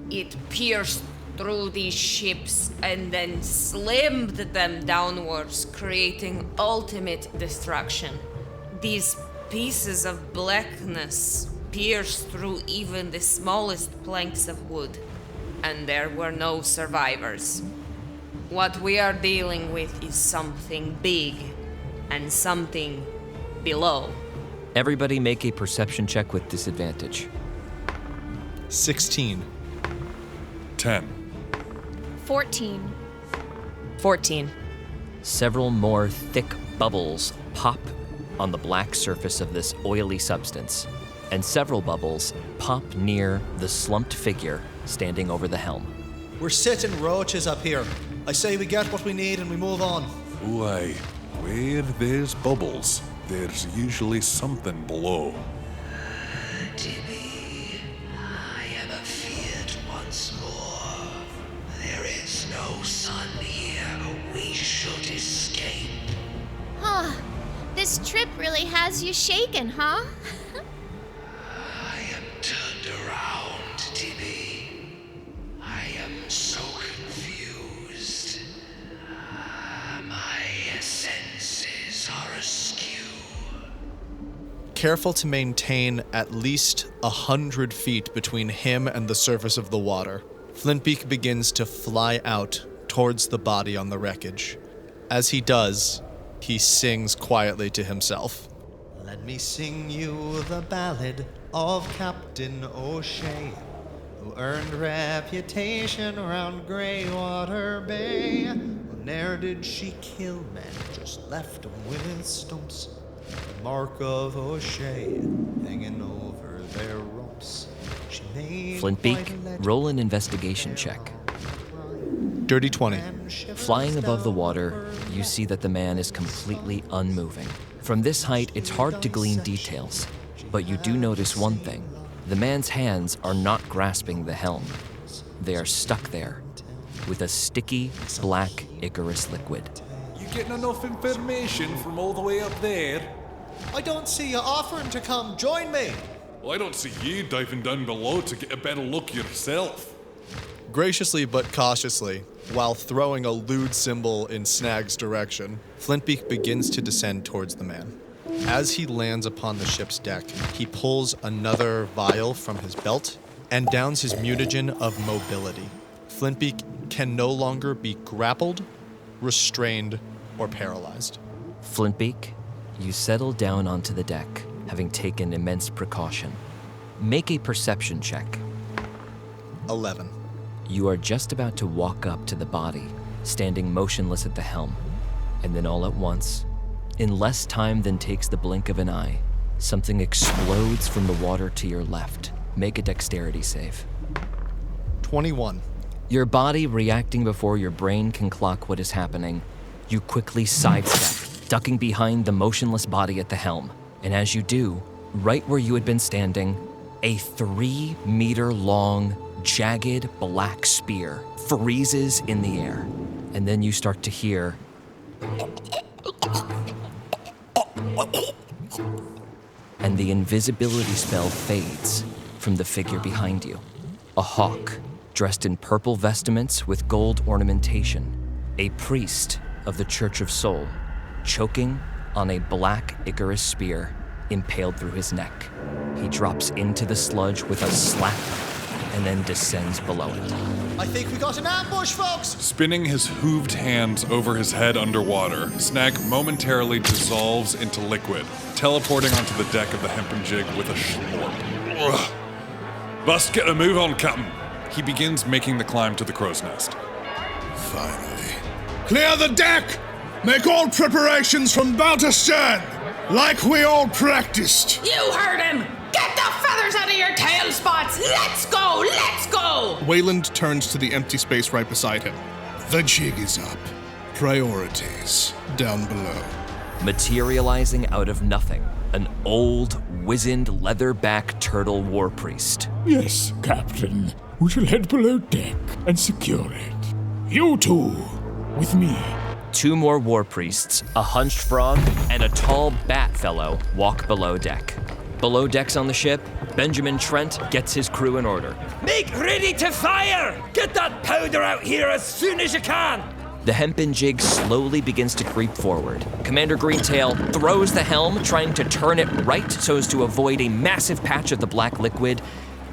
It pierced through these ships and then slammed them downwards, creating ultimate destruction. These pieces of blackness pierced through even the smallest planks of wood, and there were no survivors. What we are dealing with is something big and something below. Everybody make a perception check with disadvantage. 16. 10. 14. 14. Several more thick bubbles pop on the black surface of this oily substance, and several bubbles pop near the slumped figure standing over the helm. We're sitting roaches up here. I say we get what we need and we move on. Why, where there's bubbles, there's usually something below. Tibby, I am afeared once more. There is no sun here. We should escape. Huh. This trip really has you shaken, huh? I am turned around, Tibby. I am so confused. My senses are askew. Careful to maintain at least 100 feet between him and the surface of the water, Flintbeak begins to fly out towards the body on the wreckage. As he does, he sings quietly to himself. Let me sing you the ballad of Captain O'Shea, who earned reputation around Greywater Bay. Well, ne'er did she kill men, just left them with stumps. The mark of O'Shea hanging over their rumps. She made Flintbeak, roll an investigation check. Dirty 20. Flying above the water, you see that the man is completely unmoving. From this height, it's hard to glean details, but you do notice one thing. The man's hands are not grasping the helm. They are stuck there with a sticky, black Icarus liquid. You getting enough information from all the way up there? I don't see you offering to come join me. Well, I don't see you diving down below to get a better look yourself. Graciously but cautiously, while throwing a lewd symbol in Snag's direction, Flintbeak begins to descend towards the man. As he lands upon the ship's deck, he pulls another vial from his belt and downs his mutagen of mobility. Flintbeak can no longer be grappled, restrained, or paralyzed. Flintbeak, you settle down onto the deck, having taken immense precaution. Make a perception check. 11. You are just about to walk up to the body, standing motionless at the helm, and then all at once, in less time than takes the blink of an eye, something explodes from the water to your left. Make a dexterity save. 21. Your body reacting before your brain can clock what is happening, you quickly sidestep, ducking behind the motionless body at the helm. And as you do, right where you had been standing, a 3-meter-long jagged black spear freezes in the air. And then you start to hear and the invisibility spell fades from the figure behind you. A hawk, dressed in purple vestments with gold ornamentation. A priest of the Church of Soul, choking on a black Icarus spear impaled through his neck. He drops into the sludge with a slap and then descends below it. I think we got an ambush, folks! Spinning his hooved hands over his head underwater, Snag momentarily dissolves into liquid, teleporting onto the deck of the hempen jig with a schlorp. Ugh. Bust get a move on, Captain. He begins making the climb to the crow's nest. Finally. Clear the deck! Make all preparations from bow to stern, like we all practiced. You heard him! Get the feathers out of your tail spots! Let's go! Let's go! Wayland turns to the empty space right beside him. The jig is up. Priorities down below. Materializing out of nothing, an old, wizened, leatherback turtle war priest. Yes, Captain. We shall head below deck and secure it. You two, with me. 2 more war priests, a hunched frog, and a tall bat fellow walk below deck. Below decks on the ship, Benjamin Trent gets his crew in order. Make ready to fire! Get that powder out here as soon as you can! The hempen jig slowly begins to creep forward. Commander Greentail throws the helm, trying to turn it right so as to avoid a massive patch of the black liquid,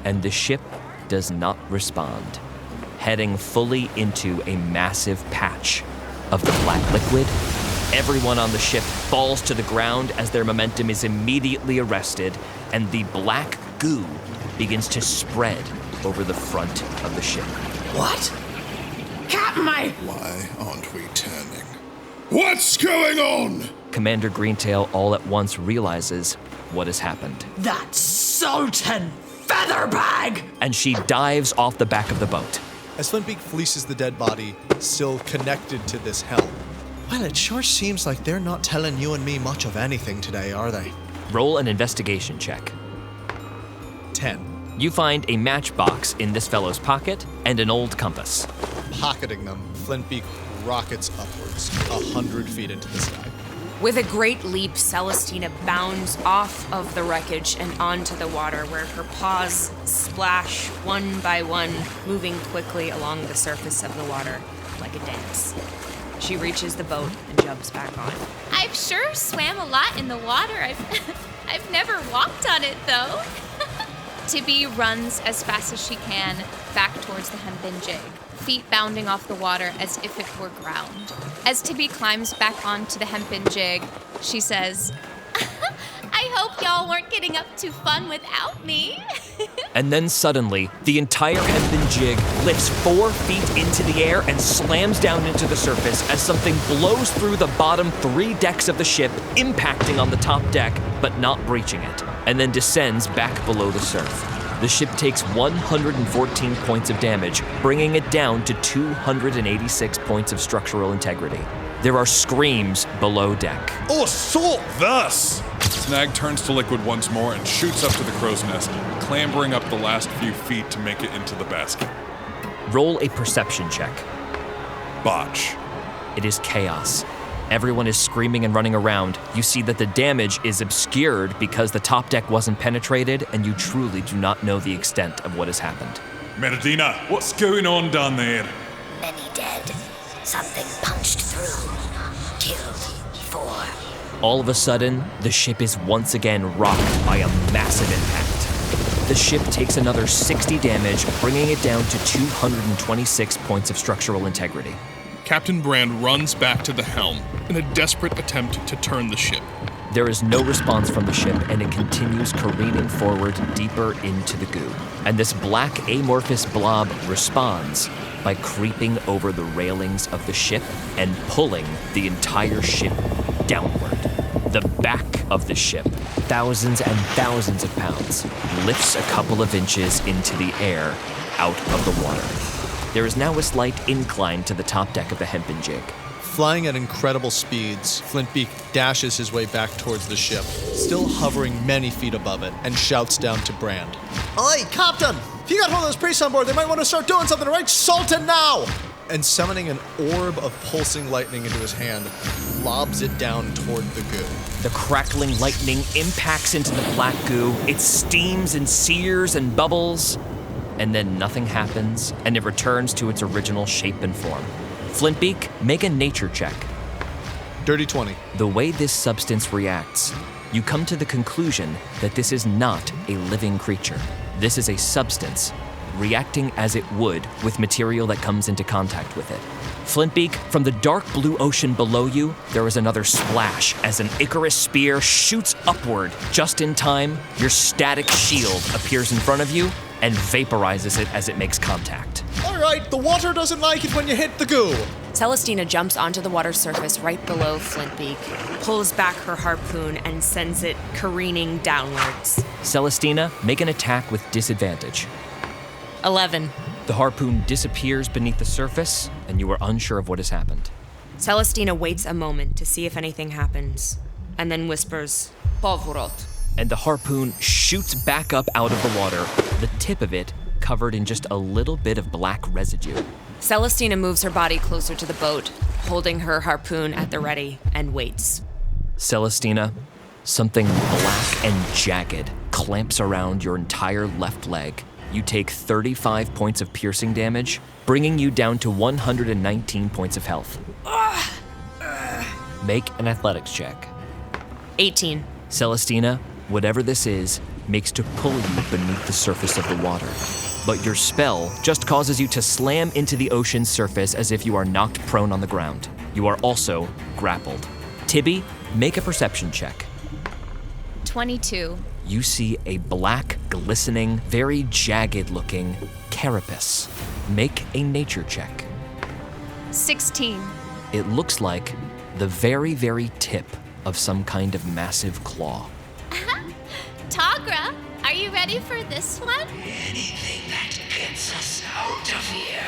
and the ship does not respond, heading fully into a massive patch of the black liquid. Everyone on the ship falls to the ground as their momentum is immediately arrested, and the black goo begins to spread over the front of the ship. What? Captain, Why aren't we turning? What's going on? Commander Greentail all at once realizes what has happened. That Sultan Featherbag! And she dives off the back of the boat. As Flintbeak fleeces the dead body, still connected to this helm. Well, it sure seems like they're not telling you and me much of anything today, are they? Roll an investigation check. 10. You find a matchbox in this fellow's pocket and an old compass. Pocketing them, Flintbeak rockets upwards, 100 feet into the sky. With a great leap, Celestyna bounds off of the wreckage and onto the water, where her paws splash one by one, moving quickly along the surface of the water like a dance. She reaches the boat and jumps back on. I've sure swam a lot in the water. I've never walked on it, though. Tibby runs as fast as she can back towards the hempen jig, feet bounding off the water as if it were ground. As Tibby climbs back onto the hempen jig, she says, I hope y'all weren't getting up to fun without me. And then suddenly, the entire hempen jig lifts 4 feet into the air and slams down into the surface as something blows through the bottom 3 decks of the ship, impacting on the top deck, but not breaching it, and then descends back below the surf. The ship takes 114 points of damage, bringing it down to 286 points of structural integrity. There are screams below deck. Oh, assault thus! Snag turns to liquid once more and shoots up to the crow's nest, clambering up the last few feet to make it into the basket. Roll a perception check. Botch. It is chaos. Everyone is screaming and running around. You see that the damage is obscured because the top deck wasn't penetrated, and you truly do not know the extent of what has happened. Meridina, what's going on down there? Many dead. Something punched through. Killed 4. All of a sudden, the ship is once again rocked by a massive impact. The ship takes another 60 damage, bringing it down to 226 points of structural integrity. Captain Brand runs back to the helm in a desperate attempt to turn the ship. There is no response from the ship, and it continues careening forward deeper into the goo. And this black amorphous blob responds by creeping over the railings of the ship and pulling the entire ship downward. The back of the ship, thousands and thousands of pounds, lifts a couple of inches into the air out of the water. There is now a slight incline to the top deck of the hempen jig. Flying at incredible speeds, Flintbeak dashes his way back towards the ship, still hovering many feet above it, and shouts down to Brand. Oi, Captain! If you got one of those priests on board, they might want to start doing something right Sultan now! And summoning an orb of pulsing lightning into his hand, lobs it down toward the goo. The crackling lightning impacts into the black goo. It steams and sears and bubbles, and then nothing happens, and it returns to its original shape and form. Flintbeak, make a nature check. Dirty 20. The way this substance reacts, you come to the conclusion that this is not a living creature. This is a substance reacting as it would with material that comes into contact with it. Flintbeak, from the dark blue ocean below you, there is another splash as an Icarus spear shoots upward. Just in time, your static shield appears in front of you and vaporizes it as it makes contact. All right, the water doesn't like it when you hit the goo. Celestyna jumps onto the water surface right below Flintbeak, pulls back her harpoon, and sends it careening downwards. Celestyna, make an attack with disadvantage. 11. The harpoon disappears beneath the surface, and you are unsure of what has happened. Celestyna waits a moment to see if anything happens, and then whispers, Povrot. And the harpoon shoots back up out of the water, the tip of it covered in just a little bit of black residue. Celestyna moves her body closer to the boat, holding her harpoon at the ready, and waits. Celestyna, something black and jagged clamps around your entire left leg. You take 35 points of piercing damage, bringing you down to 119 points of health. Make an athletics check. 18. Celestyna, whatever this is, makes to pull you beneath the surface of the water. But your spell just causes you to slam into the ocean's surface as if you are knocked prone on the ground. You are also grappled. Tibby, make a perception check. 22. You see a black, glistening, very jagged-looking carapace. Make a nature check. 16. It looks like the very, very tip of some kind of massive claw. Tagra, are you ready for this one? Anything that gets us out of here.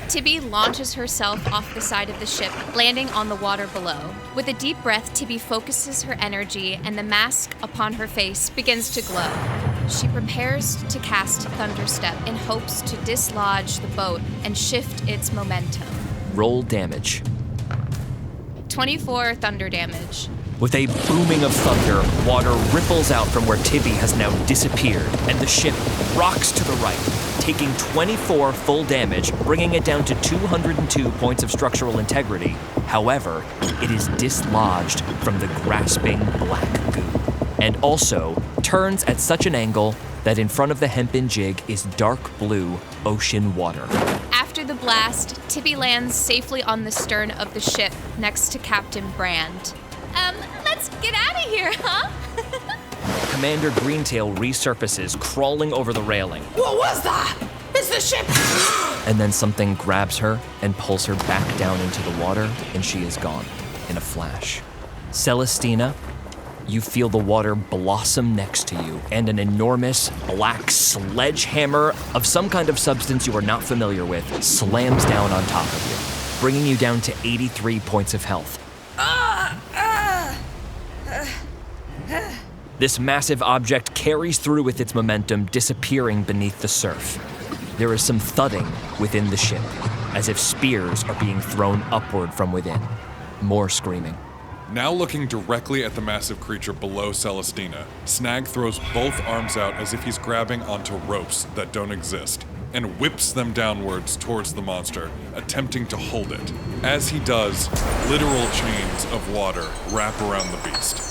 Tibby launches herself off the side of the ship, landing on the water below. With a deep breath, Tibby focuses her energy, and the mask upon her face begins to glow. She prepares to cast Thunderstep in hopes to dislodge the boat and shift its momentum. Roll damage. 24 thunder damage. With a booming of thunder, water ripples out from where Tibby has now disappeared, and the ship rocks to the right, taking 24 full damage, bringing it down to 202 points of structural integrity. However, it is dislodged from the grasping black goo, and also turns at such an angle that in front of the hempen jig is dark blue ocean water. After the blast, Tibby lands safely on the stern of the ship next to Captain Brand. Let's get out of here, huh? Commander Greentail resurfaces, crawling over the railing. What was that? It's the ship! And then something grabs her and pulls her back down into the water, and she is gone in a flash. Celestyna, you feel the water blossom next to you, and an enormous black sledgehammer of some kind of substance you are not familiar with slams down on top of you, bringing you down to 83 points of health. This massive object carries through with its momentum, disappearing beneath the surf. There is some thudding within the ship, as if spears are being thrown upward from within. More screaming. Now looking directly at the massive creature below Celestyna, Snag throws both arms out as if he's grabbing onto ropes that don't exist, and whips them downwards towards the monster, attempting to hold it. As he does, literal chains of water wrap around the beast.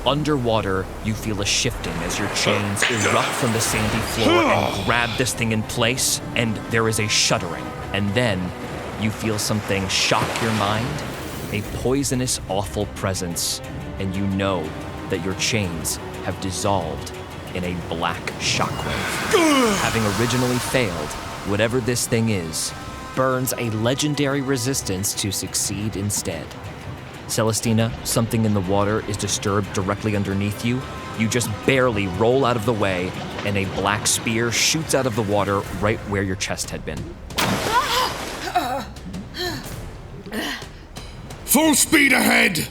Underwater, you feel a shifting as your chains erupt from the sandy floor and grab this thing in place, and there is a shuddering. And then you feel something shock your mind, a poisonous, awful presence, and you know that your chains have dissolved in a black shockwave. Having originally failed, whatever this thing is, burns a legendary resistance to succeed instead. Celestyna, something in the water is disturbed directly underneath you. You just barely roll out of the way, and a black spear shoots out of the water right where your chest had been. Full speed ahead!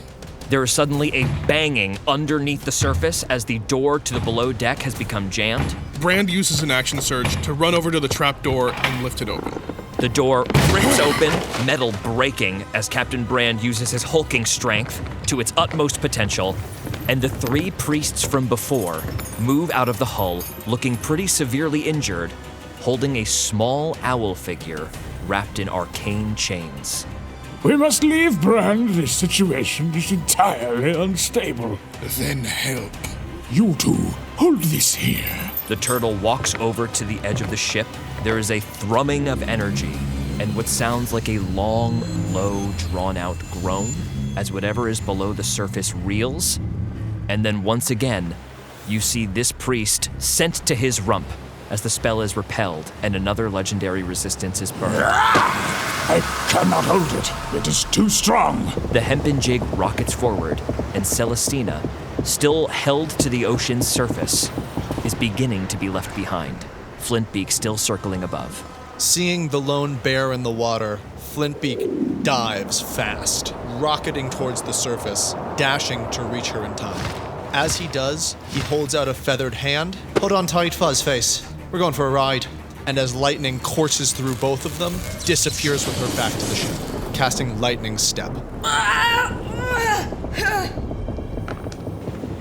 There is suddenly a banging underneath the surface as the door to the below deck has become jammed. Brand uses an action surge to run over to the trapdoor and lift it open. The door rips open, metal breaking as Captain Brand uses his hulking strength to its utmost potential, and the three priests from before move out of the hull looking pretty severely injured, holding a small owl figure wrapped in arcane chains. We must leave, Brand. This situation is entirely unstable. Then help. You two, hold this here. The turtle walks over to the edge of the ship. There is a thrumming of energy and what sounds like a long, low, drawn-out groan as whatever is below the surface reels. And then once again, you see this priest sent to his rump as the spell is repelled and another legendary resistance is burned. I cannot hold it. It is too strong. The hempen jig rockets forward, and Celestyna, still held to the ocean's surface, is beginning to be left behind, Flintbeak still circling above. Seeing the lone bear in the water, Flintbeak dives fast, rocketing towards the surface, dashing to reach her in time. As he does, he holds out a feathered hand. Hold on tight, Fuzzface. We're going for a ride. And as lightning courses through both of them, disappears with her back to the ship, casting Lightning Step.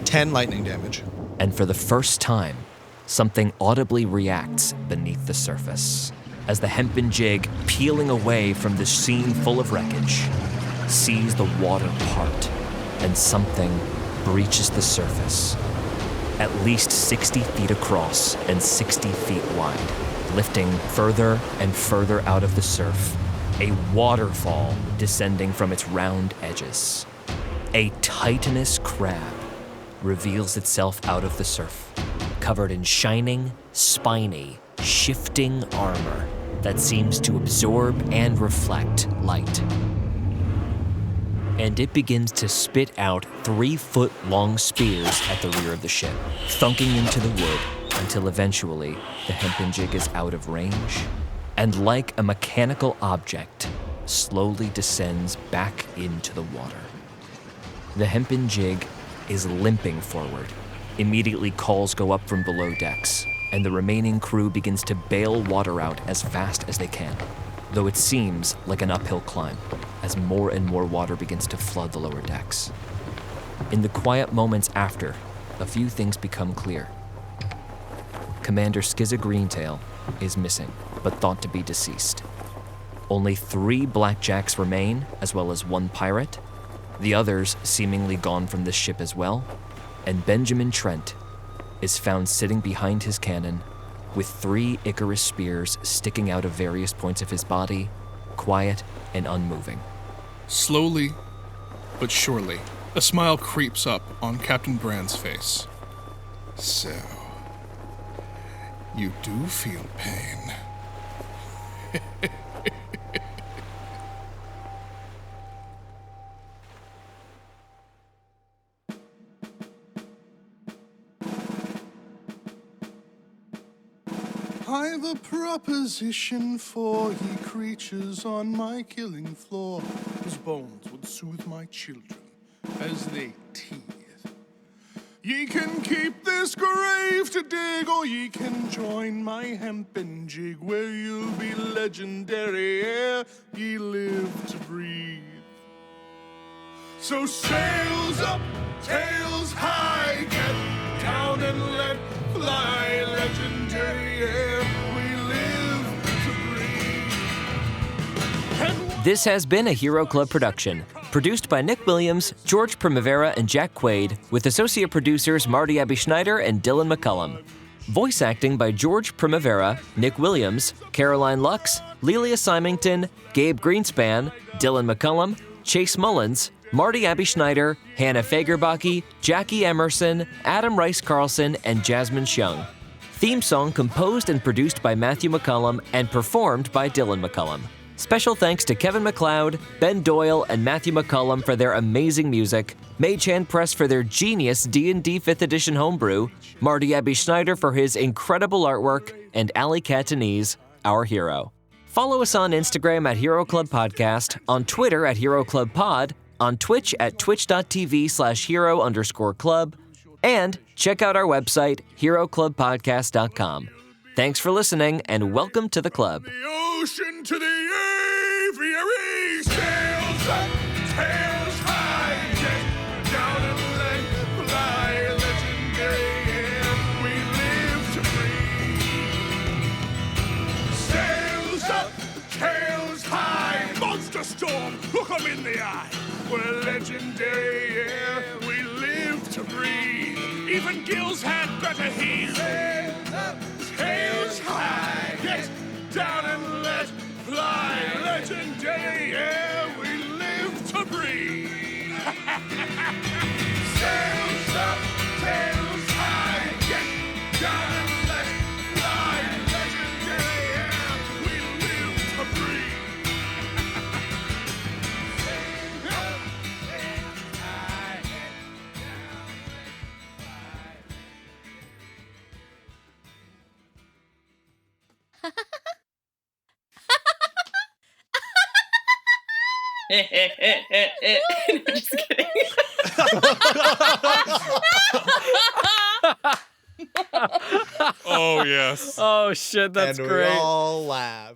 10 lightning damage. And for the first time, something audibly reacts beneath the surface. As the hempen jig, peeling away from the scene full of wreckage, sees the water part, and something breaches the surface. At least 60 feet across and 60 feet wide, lifting further and further out of the surf, a waterfall descending from its round edges. A titanous crab reveals itself out of the surf, covered in shining, spiny, shifting armor that seems to absorb and reflect light. And it begins to spit out 3-foot-long spears at the rear of the ship, thunking into the wood until eventually the hempen jig is out of range, and like a mechanical object, slowly descends back into the water. The hempen jig is limping forward. Immediately calls go up from below decks, and the remaining crew begins to bail water out as fast as they can, though it seems like an uphill climb as more and more water begins to flood the lower decks. In the quiet moments after, a few things become clear. Commander Skizza Greentail is missing, but thought to be deceased. Only 3 blackjacks remain, as well as 1 pirate, the others seemingly gone from this ship as well, and Benjamin Trent is found sitting behind his cannon with 3 Icarus spears sticking out of various points of his body, quiet and unmoving. Slowly, but surely, a smile creeps up on Captain Brand's face. So, you do feel pain. I've a proposition for ye creatures on my killing floor, whose bones would soothe my children as they teethe. Ye can keep this grave to dig, or ye can join my hempen jig, where you'll be legendary ere ye live to breathe. So sails up, tails high, get down and let fly, legendary ere we live to breathe. This has been a Hero Club production, produced by Nick Williams, George Primavera, and Jack Quaid, with associate producers Marty Abbe-Schneider and Dylan McCollum. Voice acting by George Primavera, Nick Williams, Caroline Lux, Lelia Symington, Gabe Greenspan, Dylan McCollum, Chase Mullins, Marty Abbe-Schneider, Hannah Fagerbakke, Jackie Emerson, Adam Rice-Carlson, and Jasmine Chiong. Theme song composed and produced by Matthew McCollum and performed by Dylan McCollum. Special thanks to Kevin MacLeod, Ben Doyle, and Matthew McCollum for their amazing music, Mage Hand Press for their genius D&D 5th edition homebrew, Marty Abbe-Schneider for his incredible artwork, and Ali Catanese, our hero. Follow us on Instagram at Hero Club Podcast, on Twitter at Hero Club Pod, on Twitch at twitch.tv/hero_club, and check out our website, heroclubpodcast.com. Thanks for listening, and welcome to the club. The ocean to the aviaries, tails up, tails high, get down and let fly, legendary air, we live to breathe. Sails up, tails high, monster storm, look 'em in the eye, we're legendary air, we live to breathe. Even gills had better heed. Sails up, tails high, get down and let fly, legendary air, we live to breathe. Sails up, tails high, get down and let fly, legendary air, we live to breathe. Sails up, tails high, get down and Just kidding. Oh, yes. Oh, shit, that's and great. we all laugh.